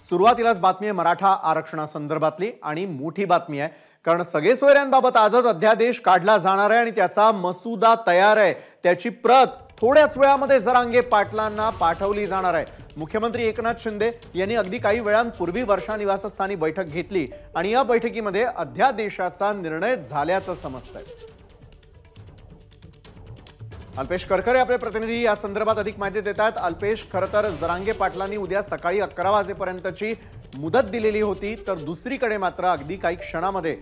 सुरुवातीलाच बातमी आहे मराठा आरक्षणासंदर्भातली आणि मोठी बातमी आहे, कारण सगळे सोयऱ्यांबाबत आजच अध्यादेश काढला जाणार आहे आणि त्याचा मसुदा तयार आहे। त्याची प्रत थोड्याच वेळामध्ये जरांगे पाटलांना पाठवली जाणार आहे। मुख्यमंत्री एकनाथ शिंदे यांनी अगदी काही वेळांपूर्वी वर्षा निवासस्थानी बैठक घेतली आणि या बैठकीमध्ये अध्यादेशाचा निर्णय झाल्याचं समजतंय। अल्पेश करकरे आपले प्रतिनिधी या संदर्भात अधिक माहिती देतात। अल्पेश, खरतर जरांगे पाटलांनी उद्या सकाळी 11 वाजेपर्यंतची मुदत दिलेली होती, तर दुसरीकडे मात्र अगदी काही क्षणामध्ये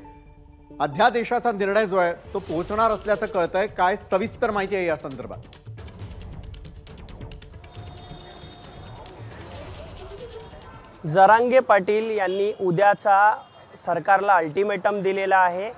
अध्यादेशाचा निर्णय जो आहे तो पोहोचणार असल्याचं कळतंय। काय सविस्तर माहिती आहे या संदर्भात? जरांगे पाटील यांनी उद्याचा सरकारला अल्टिमेटम दिलेला आहे।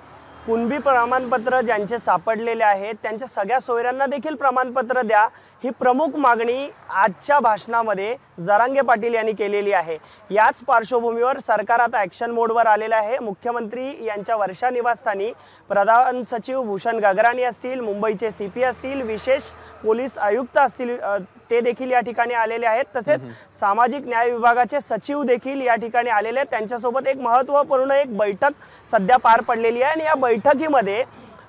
कुणबी प्रमाणपत्र ज्यांचे सापडलेले आहेत त्यांच्या सगळ्या सोयऱ्यांना देखील प्रमाणपत्र द्या, ही प्रमुख मागणी आजच्या भाषणामध्ये जरांगे पाटील यांनी केलेली आहे। याच पार्श्वभूमीवर सरकार आता ॲक्शन मोडवर आलेलं आहे। मुख्यमंत्री यांच्या वर्षा निवासस्थानी प्रधान सचिव भूषण गगराणी असतील, मुंबईचे सीपी असतील, विशेष पोलीस आयुक्त असतील, ते देखील या ठिकाणी आलेले आहेत। तसेच सामाजिक न्याय विभागाचे सचिव देखील या ठिकाणी आलेले आहेत। त्यांच्यासोबत एक महत्त्वपूर्ण एक बैठक सध्या पार पडलेली आहे आणि या बैठकीमध्ये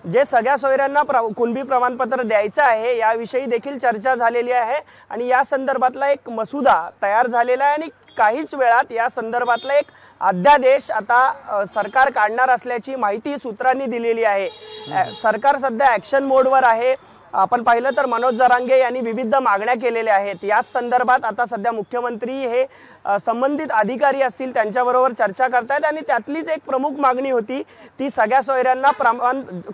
जे सगळ्या सोयऱ्यांना कुणबी प्रमाणपत्र द्यायचं आहे याविषयी देखील चर्चा झालेली आहे आणि या संदर्भातला एक मसुदा तयार झालेला आहे आणि काहीच वेळात या संदर्भातला एक अध्यादेश आता सरकार काढणार असल्याची माहिती सूत्रांनी दिलेली आहे। सरकार सध्या ॲक्शन मोडवर आहे। आपण पाहिलं तर मनोज जरांगे यांनी विविध मागण्या केलेल्या आहेत। याच संदर्भात आता सध्या मुख्यमंत्री हे संबंधित अधिकारी असतील त्यांच्याबरोबर चर्चा करतायत आणि त्यातलीच एक प्रमुख मागणी होती ती सगळ्या सोयऱ्यांना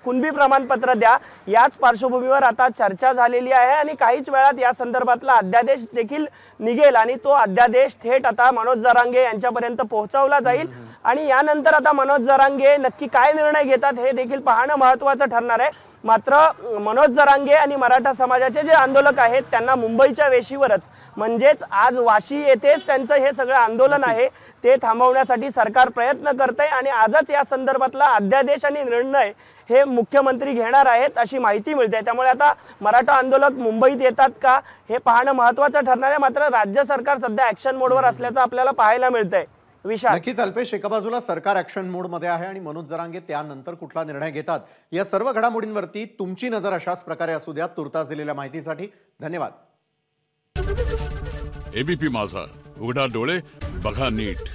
कुणबी प्रमाणपत्र द्या। याच पार्श्वभूमीवर आता चर्चा झालेली आहे आणि काहीच वेळात या संदर्भातला अध्यादेश देखील निघेल आणि तो अध्यादेश थेट आता मनोज जरांगे यांच्यापर्यंत पोहोचवला जाईल आणि यानंतर आता मनोज जरांगे नक्की काय निर्णय घेतात हे देखील पाहणं महत्त्वाचं ठरणार आहे। मात्र मनोज जरांगे आणि मराठा समाजाचे जे आंदोलक आहेत त्यांना मुंबईच्या वेशीवरच म्हणजेच आज वाशी येथेच त्यांचं हे सगळं आंदोलन आहे ते थांबवण्यासाठी सरकार प्रयत्न करतंय आणि आजच या संदर्भातला अध्यादेश आणि निर्णय हे मुख्यमंत्री घेणार आहेत अशी माहिती मिळते। त्यामुळे आता मराठा आंदोलक मुंबईत येतात का हे पाहणं महत्त्वाचं ठरणार आहे। मात्र राज्य सरकार सध्या ॲक्शन मोडवर असल्याचं आपल्याला पाहायला मिळतंय। नक्कीच अल्पेश, एका बाजूला सरकार ॲक्शन मोड मध्ये आहे आणि मनोज जरांगे त्यानंतर कुठला निर्णय घेतात या सर्व घडामोडींवरती तुमची नजर अशाच प्रकारे असू द्या। तुर्तास दिलेल्या माहितीसाठी धन्यवाद। एबीपी माझा, उघडा डोळे बघा नीट।